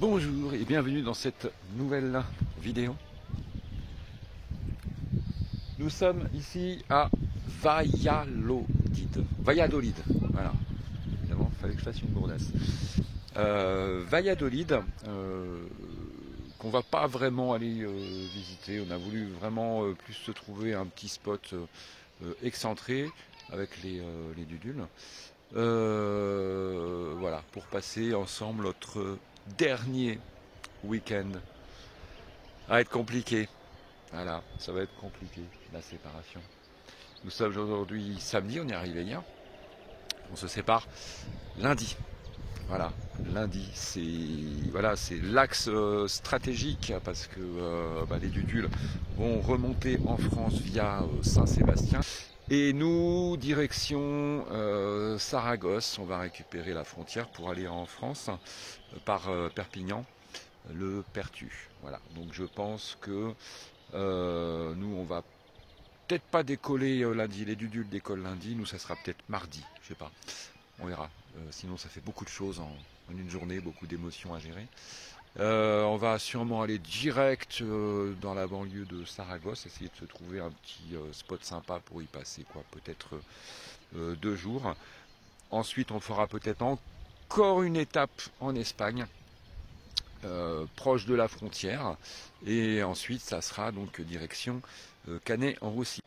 Bonjour et bienvenue dans cette nouvelle vidéo. Nous sommes ici à Valladolid. Voilà. Évidemment, il fallait que je fasse une bourdasse. Valladolid, qu'on va pas vraiment aller visiter. On a voulu vraiment plus se trouver un petit spot excentré avec les dudules. Voilà, pour passer ensemble notre dernier week-end. Ça va être compliqué. Voilà, ça va être compliqué, la séparation. Nous sommes aujourd'hui samedi, on est arrivé hier. On se sépare lundi. Voilà, lundi, c'est l'axe stratégique parce que les dudules vont remonter en France via Saint-Sébastien. Et nous, direction Saragosse, on va récupérer la frontière pour aller en France par Perpignan, le Pertu. Voilà, donc je pense que nous, on va peut-être pas décoller lundi, les dudules décollent lundi, nous ça sera peut-être mardi, je sais pas, on verra. Sinon ça fait beaucoup de choses en une journée, beaucoup d'émotions à gérer. On va sûrement aller direct dans la banlieue de Saragosse, essayer de se trouver un petit spot sympa pour y passer peut-être 2 jours. Ensuite on fera peut-être encore une étape en Espagne, proche de la frontière, et ensuite ça sera donc direction Canet-en-Roussy.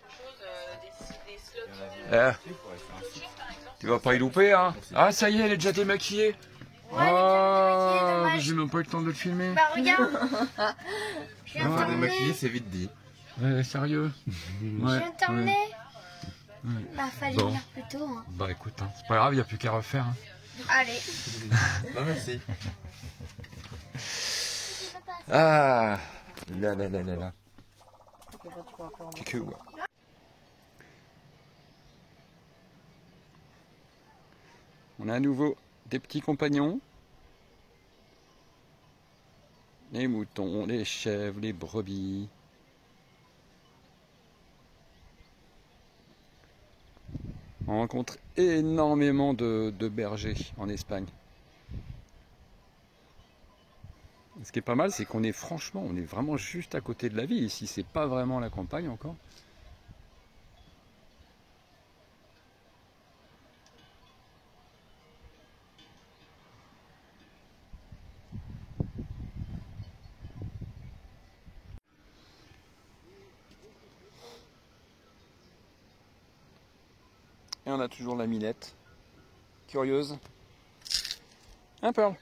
Tu vas pas y louper, hein? Ah ça y est, elle est déjà démaquillée. Oh, j'ai même pas eu le temps de le filmer. Bah regarde. Je viens de démaquiller, c'est vite dit. Ouais, sérieux. Je viens de t'emmener. Ouais. Bah fallait Bon. venir plus tôt. Hein. Bah écoute, hein, c'est pas grave, il n'y a plus qu'à refaire. Hein. Allez. Non merci. Ah là. Coucou. On a à nouveau des petits compagnons. Les moutons, les chèvres, les brebis. On rencontre énormément de bergers en Espagne. Ce qui est pas mal, c'est qu'on est vraiment juste à côté de la ville. Ici, c'est pas vraiment la campagne encore. Et on a toujours la Minette, curieuse. Un Pearl.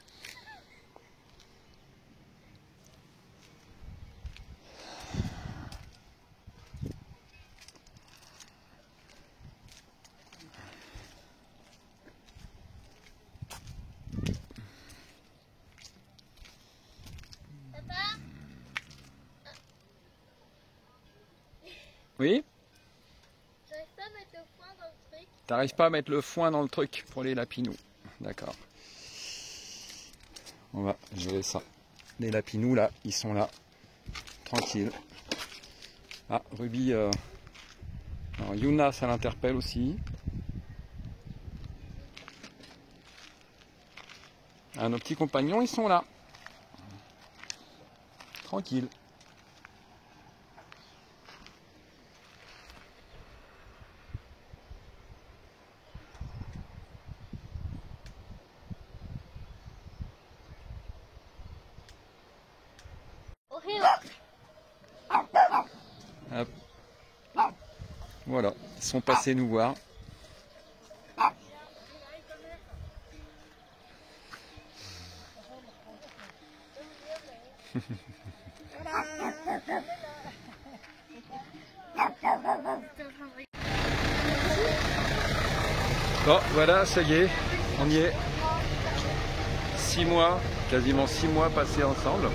Oui? J'arrive pas à mettre le foin dans le truc. T'arrives pas à mettre le foin dans le truc pour les lapinous. D'accord. On va gérer ça. Les lapinous là, ils sont là. Tranquille. Ah, Ruby. Alors, Yuna, ça l'interpelle aussi. Ah, nos petits compagnons, ils sont là. Tranquille. Hop. Voilà, ils sont passés nous voir. Bon, voilà, ça y est, on y est. 6 mois, quasiment 6 mois passés ensemble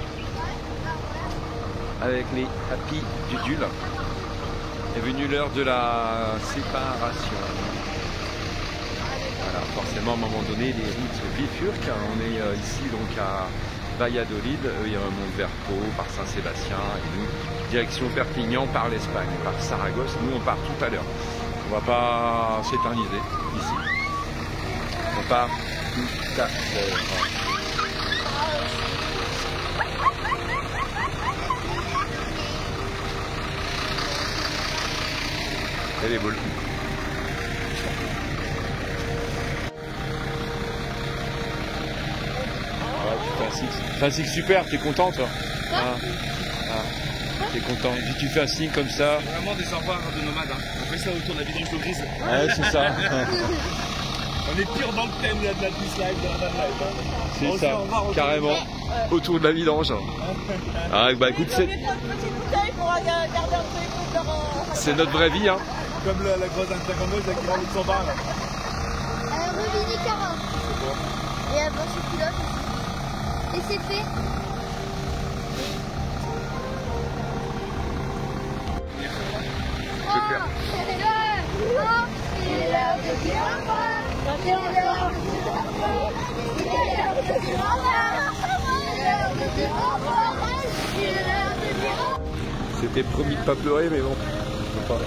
avec les happy dudules. Est venue l'heure de la séparation. Voilà, forcément à un moment donné les routes bifurquent. On est ici donc à Valladolid, eux ils remontent vers Pau, par Saint-Sébastien, et nous direction Perpignan par l'Espagne, par Saragosse. Nous on part tout à l'heure. On va pas s'éterniser ici. On part tout à l'heure. Et les boules. Ah, tu fais un six super, t'es content toi? T'es content. Et puis tu fais un signe comme ça. C'est vraiment des savoirs de nomades. Hein. On fait ça autour de la vidange d'eau grise. Ouais, c'est ça. On est pire dans le thème de la Beach Life, de la Van Life. Hein. C'est ça, carrément. Autour de la vidange. Ah, bah écoute, c'est notre vraie vie. Hein. Comme la grosse Instagrammeuse qui rend de son bar. Revini 40. Et avant ce pilote aussi. Et c'est fait. Je vais faire. C'était promis de pas pleurer, mais bon, je peux pas.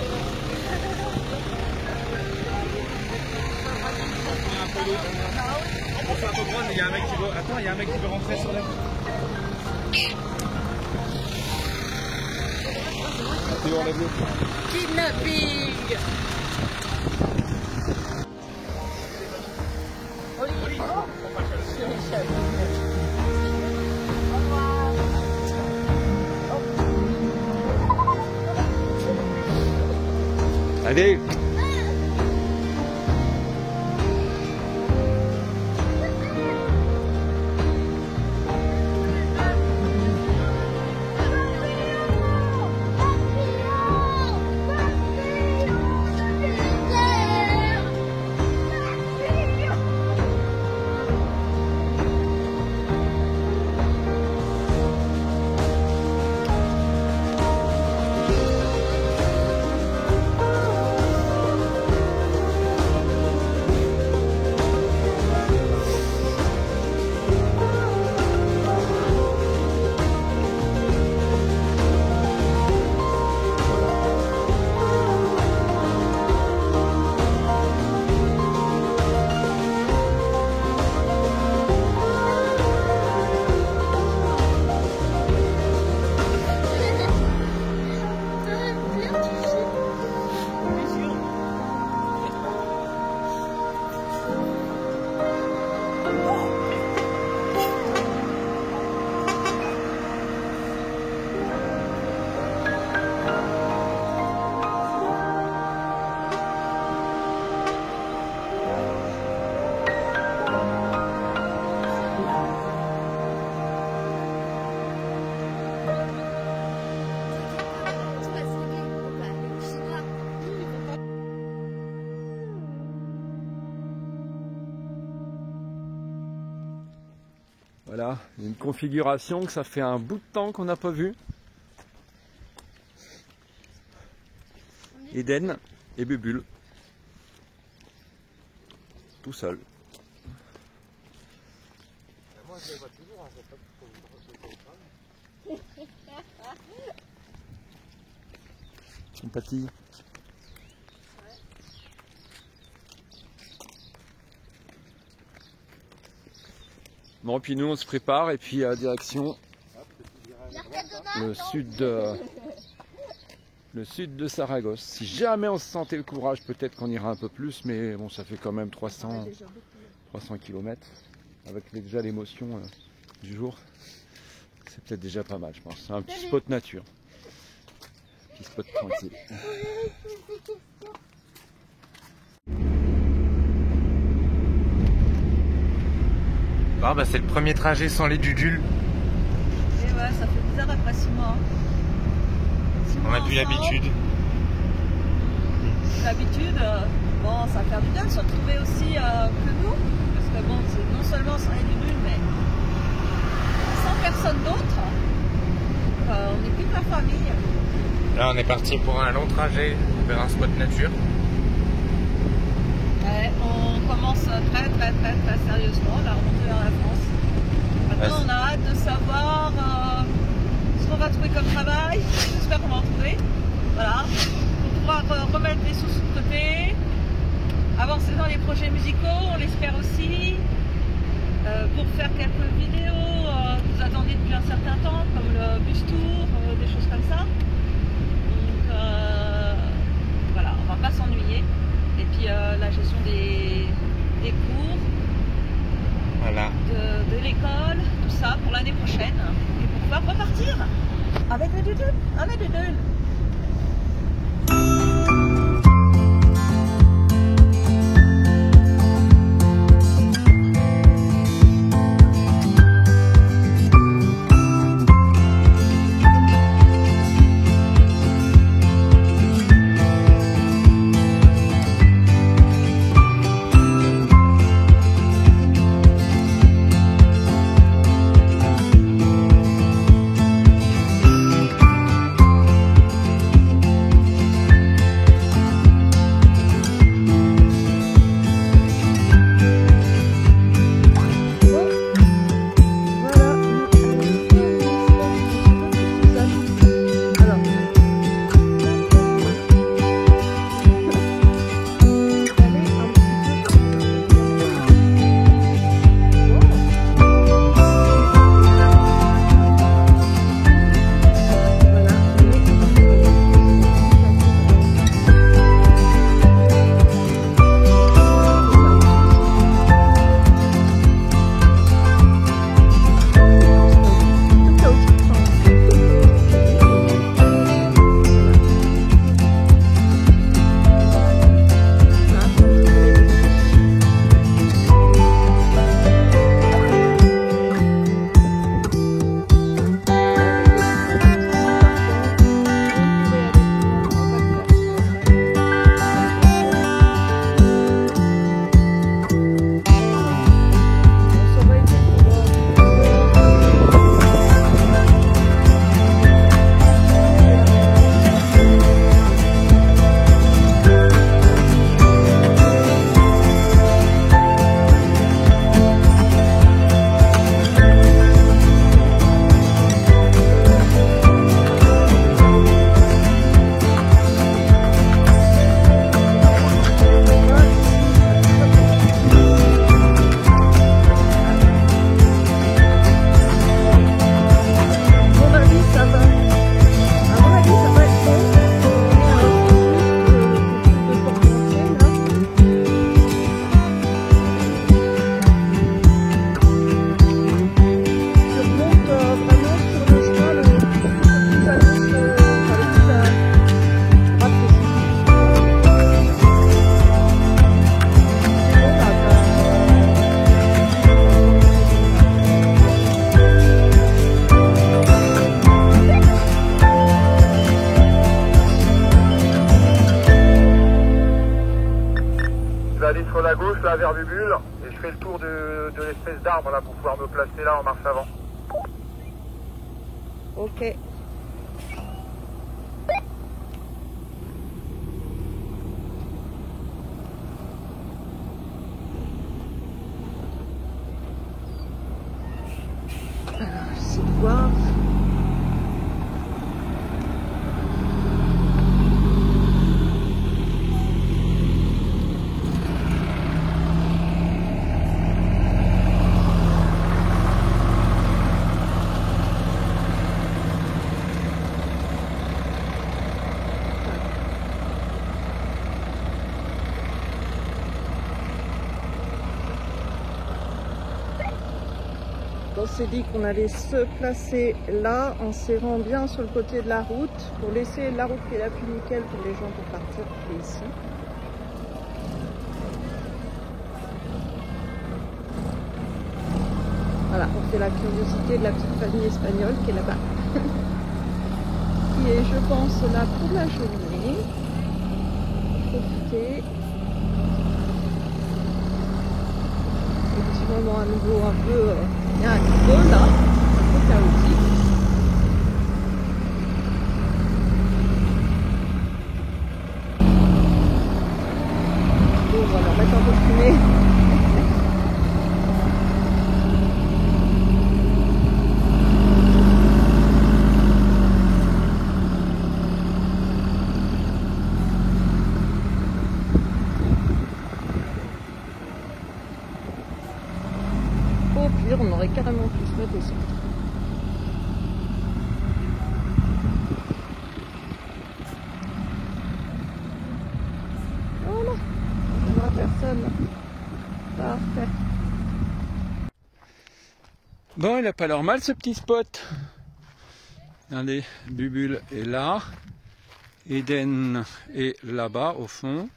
C'est un peu grand, il y a un mec qui veut. Attends, il y a un mec qui veut rentrer sur la. Théo, enlève-le. Kidnapping. Allez. Voilà, une configuration que ça fait un bout de temps qu'on n'a pas vu. Eden et Bubule. Tout seul. Moi, je les vois toujours, hein, sympathie. Bon, puis nous on se prépare et puis direction le sud de Saragosse. Si jamais on se sentait le courage, peut-être qu'on ira un peu plus, mais bon, ça fait quand même 300 km avec déjà l'émotion du jour. C'est peut-être déjà pas mal, je pense. Un petit spot nature, un petit spot tranquille. Ah bah c'est le premier trajet sans les dudules. Et ouais, ça fait bizarre après 6 mois. On a plus l'habitude. L'habitude, bon, ça fait du bien de se retrouver aussi que nous. Parce que bon, c'est non seulement sans les dudules, mais sans personne d'autre. On n'est plus que la famille. Là on est parti pour un long trajet vers un spot nature. Ouais, on commence très sérieusement la remontée vers la France. Maintenant on a hâte de savoir ce qu'on va trouver comme travail. J'espère qu'on va en trouver. Voilà. Pour pouvoir remettre des sous de côté, avancer dans les projets musicaux, on l'espère aussi. Pour faire quelques vidéos que vous attendiez depuis un certain temps, comme le bus tour, des choses comme ça. Donc voilà, on va pas la gestion des cours, Voilà. de l'école, tout ça pour l'année prochaine et pour pouvoir repartir avec les doudounes, avec les doudounes. Sur la gauche là vers Bubule et je fais le tour de l'espèce d'arbre là pour pouvoir me placer là en marche avant. Ok. Alors, c'est de voir. On s'est dit qu'on allait se placer là en serrant bien sur le côté de la route pour laisser la route qui est la plus nickel pour les gens pour partir qui est ici. Voilà, on fait la curiosité de la petite famille espagnole qui est là-bas. Qui est, je pense, là pour la journée. Profiter. Petit moment à nouveau un peu, il y a un creux là, un peu chaotique. Bon, on va leur mettre un peu de fumée. Au pire, on aurait carrément pu se mettre au centre. Voilà, on va faire. personne. Parfait. Bon, il n'a pas l'air mal ce petit spot. Regardez, Bubule est là. Eden est là-bas au fond.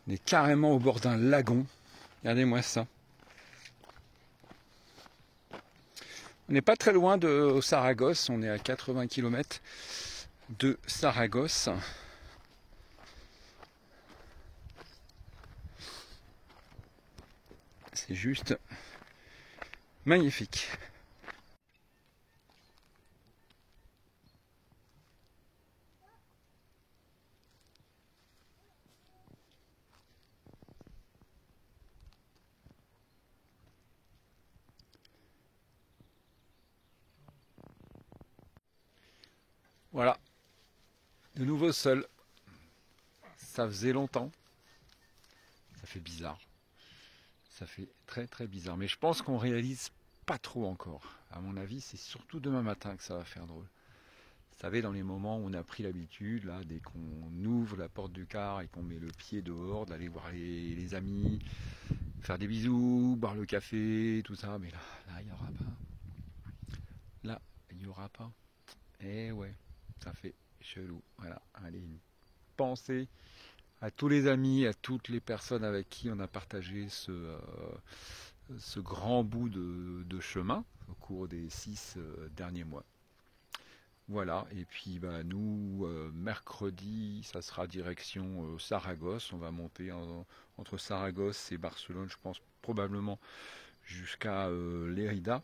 On est carrément au bord d'un lagon. Regardez-moi ça. On n'est pas très loin de Saragosse. On est à 80 km de Saragosse. C'est juste magnifique. Voilà, de nouveau seul. Ça faisait longtemps. Ça fait bizarre. Ça fait très très bizarre. Mais je pense qu'on réalise pas trop encore. À mon avis, c'est surtout demain matin que ça va faire drôle. Vous savez, dans les moments où on a pris l'habitude, là, dès qu'on ouvre la porte du car et qu'on met le pied dehors, d'aller voir les amis, faire des bisous, boire le café, tout ça. Mais là, il n'y aura pas. Là, il n'y aura pas. Eh ouais, ça fait chelou. Voilà, allez, une pensée à tous les amis, à toutes les personnes avec qui on a partagé ce grand bout de chemin au cours des 6 derniers mois. Voilà, et puis nous, mercredi, ça sera direction Saragosse. On va monter entre Saragosse et Barcelone, je pense probablement jusqu'à Lérida.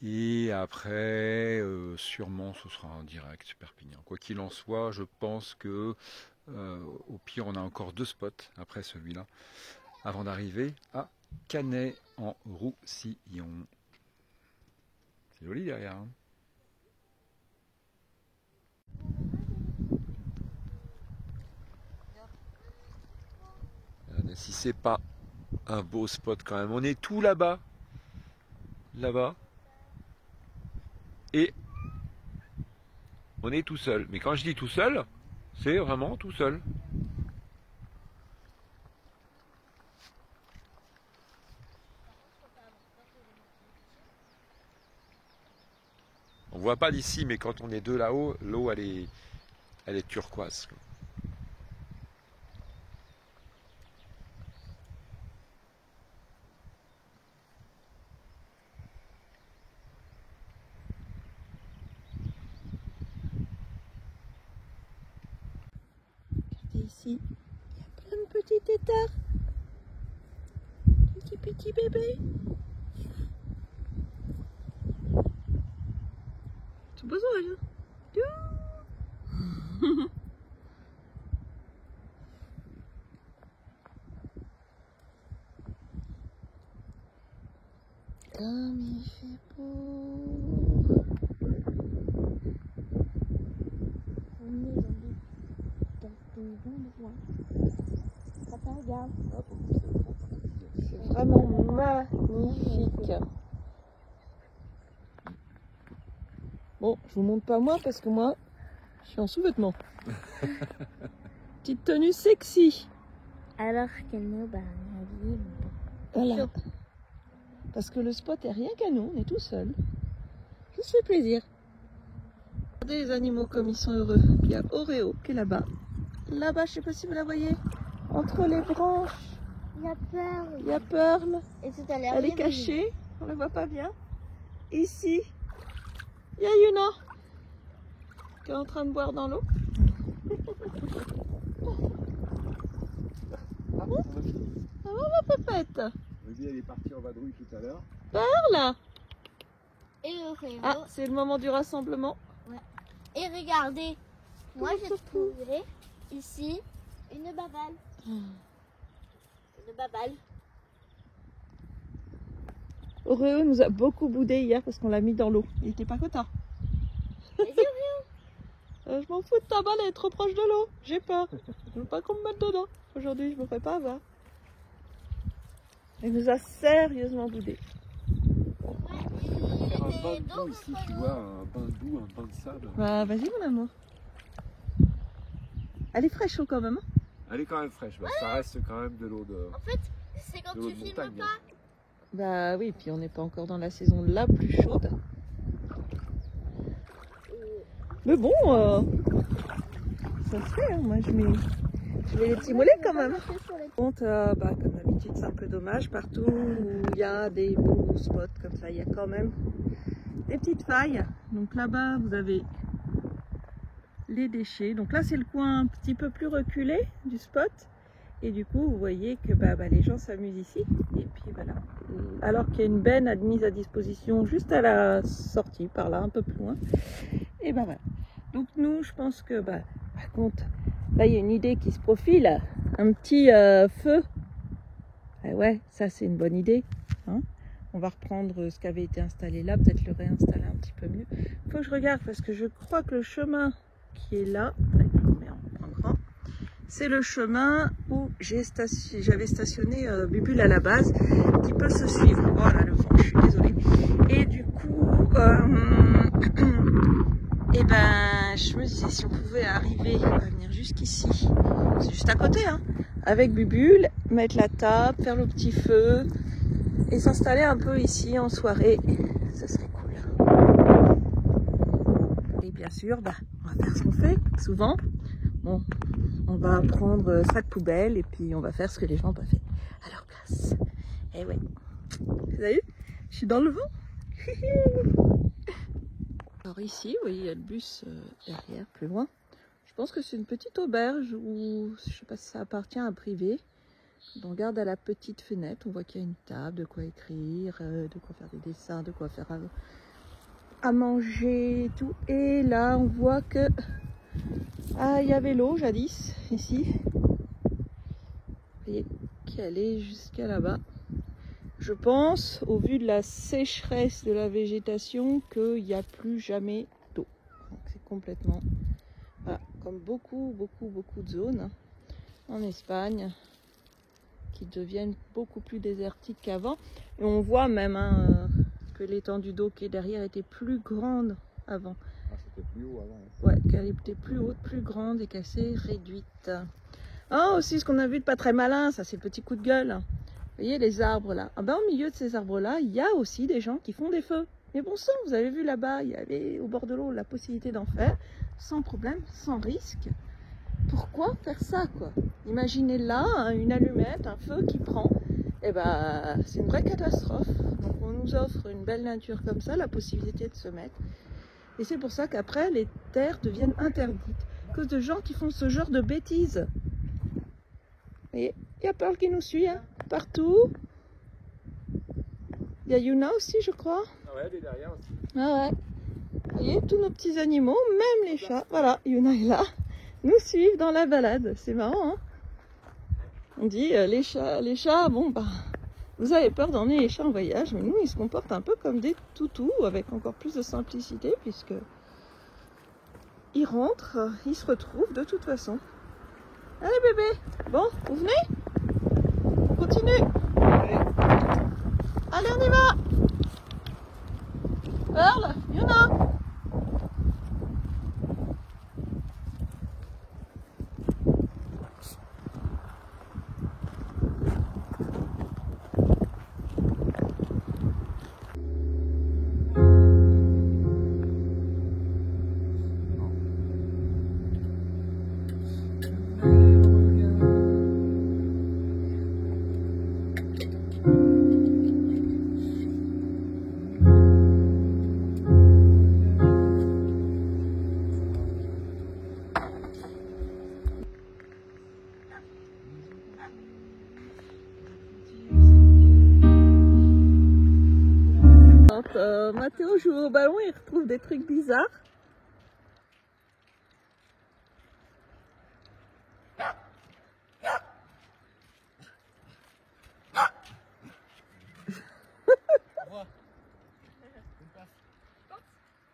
Et après, sûrement, ce sera en direct Perpignan. Quoi qu'il en soit, je pense que au pire, on a encore 2 spots après celui-là, avant d'arriver à Canet en Roussillon. C'est joli derrière. Hein. Si c'est pas un beau spot quand même, on est tout là-bas, et on est tout seul. Mais quand je dis tout seul, c'est vraiment tout seul. On voit pas d'ici, mais quand on est 2 là-haut, l'eau elle est turquoise. Ici, il y a plein de petits têtards. Petits bébés. Tout besoin, hein. Comme il fait beau. On est dans des endroits. Papa, regarde. C'est vraiment magnifique. Bon, je vous montre pas moi parce que moi, je suis en sous-vêtements. Petite tenue sexy. Alors que nous, Voilà. Parce que le spot est rien qu'à nous, on est tout seul. Juste fait plaisir. Regardez les animaux comme ils sont heureux. Il y a Oreo qui est là-bas. Là-bas, je sais pas si vous la voyez. Entre les branches, il y a peur. il y a Pearl. Et tout à l'heure, Elle est cachée, on la voit pas bien. Ici, il y a Yuna qui est en train de boire dans l'eau. Ah bon, ma pépette? Ruby, elle est partie en vadrouille tout à l'heure. Pearl. Et Oreo. Ah, c'est le moment du rassemblement. Ouais. Et regardez, moi j'ai trouvé ici une babale. Une babale. Oreo nous a beaucoup boudé hier parce qu'on l'a mis dans l'eau. Il était pas content. Vas-y, Oreo. Je m'en fous de ta balle, elle est trop proche de l'eau. J'ai peur. Je veux pas qu'on me mette dedans. Aujourd'hui, je me ferai pas avoir. Il nous a sérieusement boudé. On va faire un bain d'eau ici, tu vois, un bain d'eau, un bain de sable. Bah, vas-y, mon amour. Elle est fraîche quand même. Hein. Elle est quand même fraîche, bah, ça reste quand même de l'eau de... En fait, c'est quand tu filmes montagne, pas. Bah oui, puis on n'est pas encore dans la saison la plus chaude. Mais bon, ça se fait, hein. Moi je mets les petits mollets quand même. Contre, comme d'habitude, c'est un peu dommage. Partout où il y a des beaux spots comme ça, il y a quand même des petites failles. Donc là-bas, vous avez les déchets. Donc là, c'est le coin un petit peu plus reculé du spot. Et du coup, vous voyez que les gens s'amusent ici. Et puis voilà. Alors qu'il y a une benne mise à disposition juste à la sortie, par là, un peu plus loin. Et voilà. Donc nous, je pense que, par contre, là, il y a une idée qui se profile. Un petit feu. Et ouais, ça, c'est une bonne idée. Hein. On va reprendre ce qui avait été installé là, peut-être le réinstaller un petit peu mieux. Il faut que je regarde parce que je crois que le chemin qui est là, en grand, c'est le chemin où j'avais stationné Bubule à la base, qui peut se suivre. Oh là, le vent, je suis désolée. Et du coup, je me disais si on pouvait arriver à venir jusqu'ici, c'est juste à côté, hein, avec Bubule, mettre la table, faire le petit feu et s'installer un peu ici en soirée, ça serait cool. Et bien sûr, on va faire ce qu'on fait souvent. Bon, on va prendre sac poubelle et puis on va faire ce que les gens ont pas fait à leur place. Et ouais, vous avez vu, je suis dans le vent. Alors ici, vous voyez, il y a le bus derrière, plus loin. Je pense que c'est une petite auberge ou je sais pas si ça appartient à un privé. On regarde à la petite fenêtre, on voit qu'il y a une table, de quoi écrire, de quoi faire des dessins, de quoi faire à manger et tout. Et là, on voit que il y avait l'eau jadis ici. Vous voyez qu'elle est jusqu'à là-bas. Je pense, au vu de la sécheresse de la végétation, qu'il n'y a plus jamais d'eau. Donc c'est complètement, voilà, comme beaucoup de zones en Espagne, qui deviennent beaucoup plus désertiques qu'avant. Et on voit même que l'étendue d'eau qui est derrière était plus grande avant. Ah, c'était plus haut avant. Ouais, qu'elle était plus haute, plus grande et qu'elle s'est réduite. Ah, aussi ce qu'on a vu de pas très malin, ça c'est le petit coup de gueule. Vous voyez les arbres là. Au milieu de ces arbres là, il y a aussi des gens qui font des feux. Mais bon sang, vous avez vu là-bas, il y avait au bord de l'eau la possibilité d'en faire, sans problème, sans risque. Pourquoi faire ça quoi? Imaginez là, une allumette, un feu qui prend. Eh c'est une vraie catastrophe. Donc on nous offre une belle nature comme ça, la possibilité de se mettre. Et c'est pour ça qu'après, les terres deviennent interdites. À cause de gens qui font ce genre de bêtises. Et il y a Pearl qui nous suit, hein, partout. Il y a Yuna aussi, je crois. Ah ouais, elle est derrière aussi. Ah ouais. Vous voyez, tous nos petits animaux, même les chats. Voilà, Yuna est là. Nous suivent dans la balade. C'est marrant, hein. On dit, les chats, bon, vous avez peur d'emmener les chats en voyage, mais nous, ils se comportent un peu comme des toutous, avec encore plus de simplicité, puisque ils rentrent, ils se retrouvent de toute façon. Allez bébé, bon, vous venez? On continue. Allez, on y va. Pearl, Yuna. Mathéo joue au ballon et il retrouve des trucs bizarres.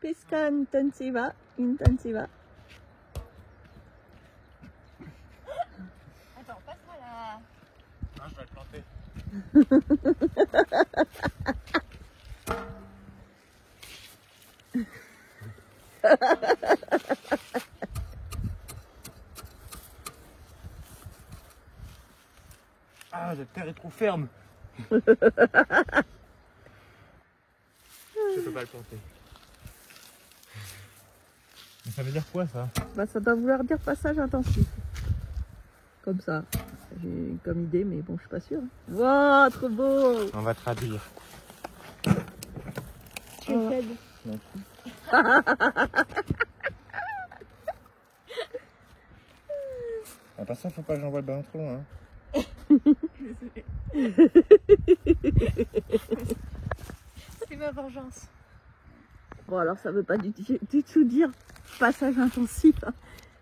Pesca intensiva. Attends, on passera là. Ah, je vais le planter. cette terre est trop ferme. Je peux pas le planter. Mais ça veut dire quoi ça? Bah ça doit vouloir dire passage intensif. Comme ça. J'ai comme idée, mais bon, je suis pas sûre. Waouh, trop beau! On va traduire. Tu es faible. À part ça, faut pas que j'envoie le ballon trop loin. Hein. C'est ma vengeance. Bon, alors ça veut pas du tout dire passage intensif, hein,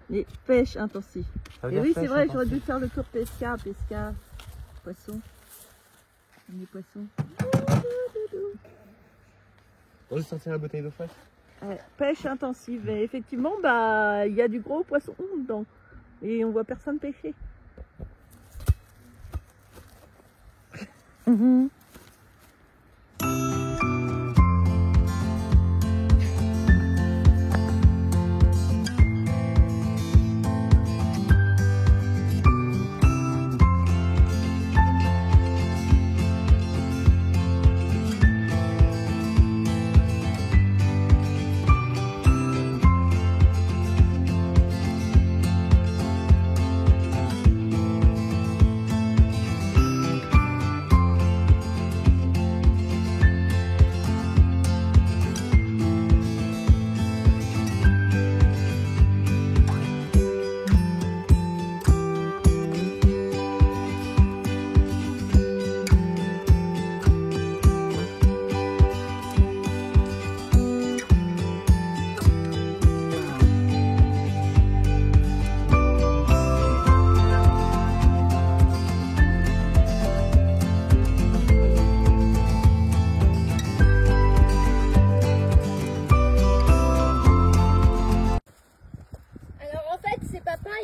mais pêche intensive. Et oui, c'est vrai, j'aurais dû faire le tour pesca, poisson. Les poissons. On va sortir la bouteille d'eau fraîche. Pêche intensive. Et effectivement, bah, il y a du gros poisson dedans. Et on voit personne pêcher.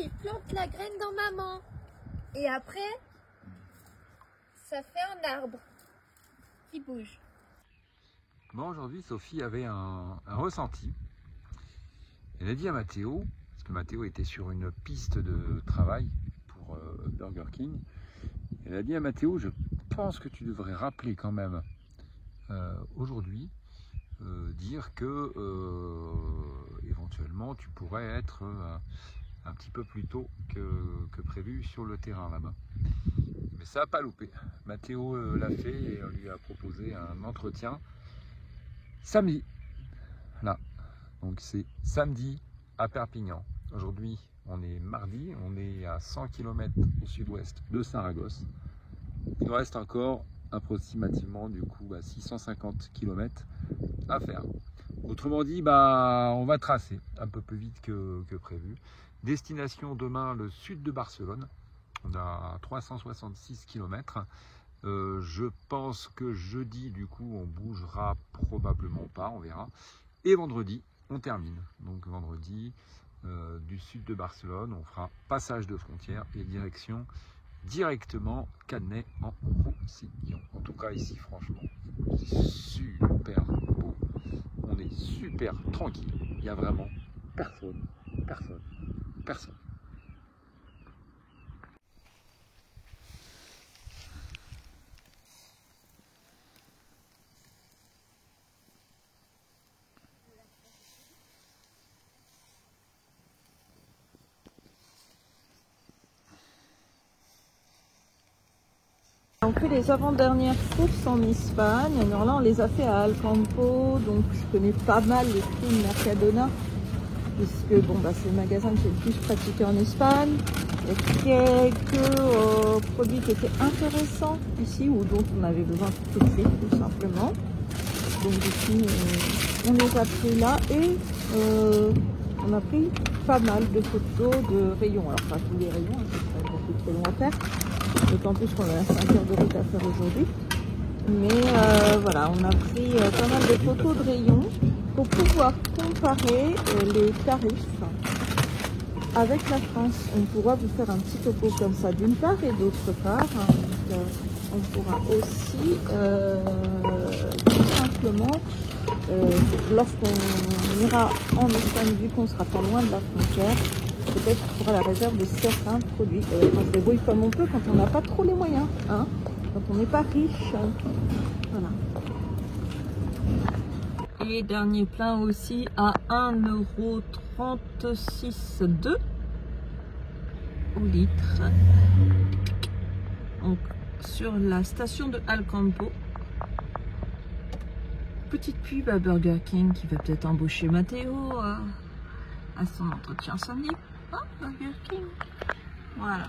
Il plante la graine dans maman. Et après, ça fait un arbre qui bouge. Bon, aujourd'hui, Sophie avait un ressenti. Elle a dit à Mathéo, parce que Mathéo était sur une piste de travail pour Burger King, elle a dit à Mathéo, je pense que tu devrais rappeler quand même aujourd'hui, dire que éventuellement tu pourrais être un petit peu plus tôt que prévu sur le terrain là-bas. Mais ça n'a pas loupé. Mathéo l'a fait et on lui a proposé un entretien samedi. Là. Donc c'est samedi à Perpignan. Aujourd'hui, on est mardi, on est à 100 km au sud-ouest de Saragosse. Il nous reste encore approximativement du coup à 650 km à faire. Autrement dit, on va tracer un peu plus vite que prévu. Destination demain, le sud de Barcelone. On a 366 km. Je pense que jeudi, du coup, on bougera probablement pas, on verra. Et vendredi, on termine. Donc vendredi, du sud de Barcelone, on fera passage de frontière et direction directement Canet en Roussillon. En tout cas ici, franchement, c'est super beau. On est super tranquille. Il n'y a vraiment personne. On fait les avant-dernières courses en Espagne. Alors là, on les a fait à Alcampo, donc je connais pas mal les prix de Mercadona, puisque c'est le magasin que j'ai le plus pratiqué en Espagne. Il y a quelques produits qui étaient intéressants ici ou dont on avait besoin de tester tout simplement. Donc ici, on les a pris là et on a pris pas mal de photos de rayons. Alors pas tous les rayons, ça serait beaucoup trop long à faire. D'autant plus qu'on a 5 heures de route à faire aujourd'hui. Mais voilà, on a pris pas mal de photos de rayons pour pouvoir comparer les tarifs avec la France. On pourra vous faire un petit topo comme ça d'une part et d'autre part. On pourra aussi tout simplement, lorsqu'on ira en Espagne, vu qu'on sera pas loin de la frontière, peut-être pour la réserve de certains produits. On se débrouille comme on peut quand on n'a pas trop les moyens, hein, quand on n'est pas riche. Voilà. Et dernier plein aussi à 1,36 € au litre. Donc, sur la station de Alcampo. Petite pub à Burger King qui va peut-être embaucher Matteo à son entretien samedi. Oh, Burger King. Voilà.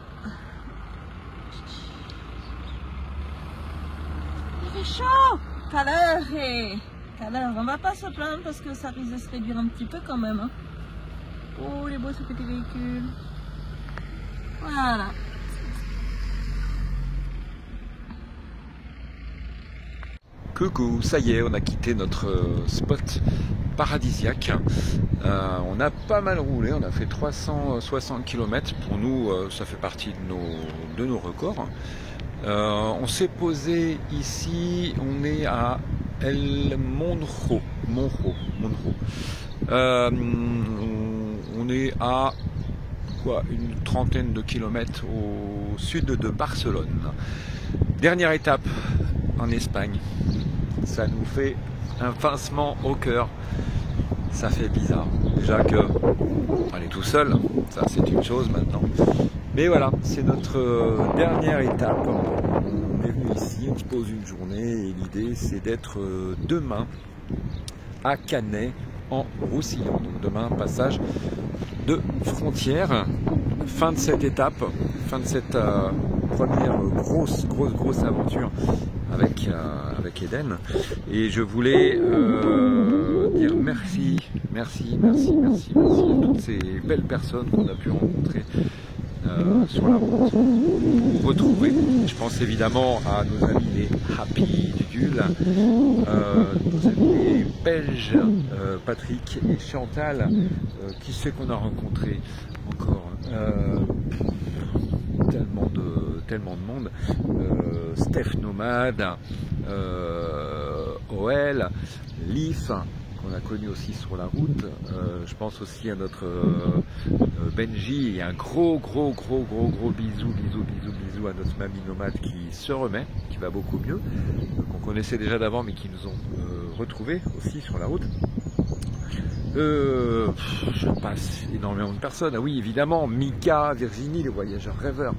Il fait chaud. Caleur. On va pas se plaindre parce que ça risque de se réduire un petit peu quand même. Hein. Oh, les beaux ce petit véhicule. Voilà. Coucou, ça y est, on a quitté notre spot paradisiaque. On a pas mal roulé, on a fait 360 km. Pour nous, ça fait partie de nos records. On s'est posé ici, on est à El Monro. On est à une trentaine de kilomètres au sud de Barcelone. Dernière étape en Espagne. Ça nous fait un pincement au cœur. Ça fait bizarre. Déjà que on est tout seul, ça c'est une chose maintenant. Mais voilà, c'est notre dernière étape. On est venu ici, on se pose une journée et l'idée c'est d'être demain à Canet en Roussillon. Donc demain, passage de frontière. Fin de cette étape, fin de cette première grosse aventure avec Eden. Et je voulais dire merci à toutes ces belles personnes qu'on a pu rencontrer sur la route, vous retrouver. Je pense évidemment à nos amis les Happy du Dul, nos amis les Belges, Patrick et Chantal, qui c'est qu'on a rencontré encore tellement de monde, Steph Nomade, OL, Leaf, qu'on a connu aussi sur la route. Je pense aussi à notre Benji et un gros bisou à notre mamie nomade qui se remet, qui va beaucoup mieux, qu'on connaissait déjà d'avant mais qui nous ont retrouvés aussi sur la route. Je passe énormément de personnes. Ah oui, évidemment, Mika, Virginie, les voyageurs rêveurs.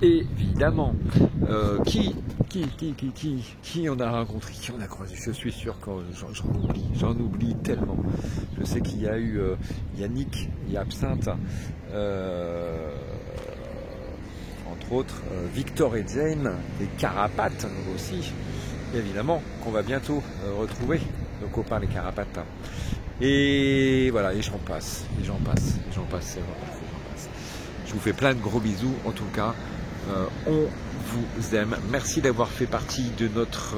Évidemment, qui on a rencontré, qui on a croisé. Je suis sûr que j'en oublie tellement. Je sais qu'il y a eu Yannick, il y a Absinthe, entre autres, Victor et Jane, les Carapates aussi, évidemment, qu'on va bientôt retrouver, nos copains les Carapates. Et voilà, et j'en passe, c'est vrai. Je vous fais plein de gros bisous, en tout cas, on vous aime. Merci d'avoir fait partie de notre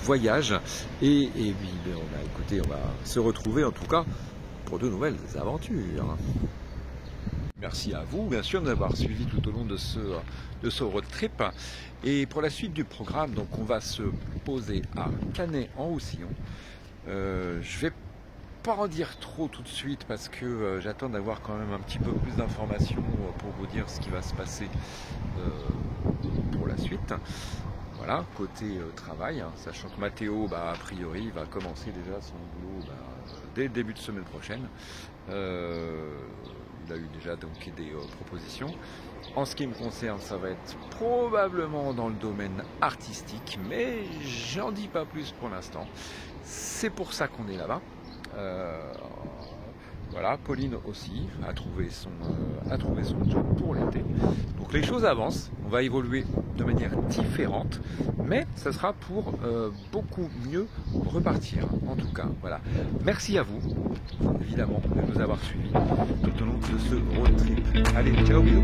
voyage. Et puis, écoutez, on va se retrouver, en tout cas, pour de nouvelles aventures. Merci à vous, bien sûr, d'avoir suivi tout au long de ce road trip. Et pour la suite du programme, donc, on va se poser à Canet en Roussillon. Je vais pas en dire trop tout de suite parce que j'attends d'avoir quand même un petit peu plus d'informations pour vous dire ce qui va se passer pour la suite. Voilà, côté travail, hein, sachant que Matteo, a priori, va commencer déjà son boulot dès le début de semaine prochaine. Il a eu déjà donc des propositions. En ce qui me concerne, ça va être probablement dans le domaine artistique, mais j'en dis pas plus pour l'instant. C'est pour ça qu'on est là-bas. Voilà, Pauline aussi a trouvé son job pour l'été. Donc les choses avancent, on va évoluer de manière différente, mais ça sera pour beaucoup mieux repartir. En tout cas, voilà. Merci à vous, évidemment, de nous avoir suivis tout au long de ce road trip. Allez, ciao, bisous.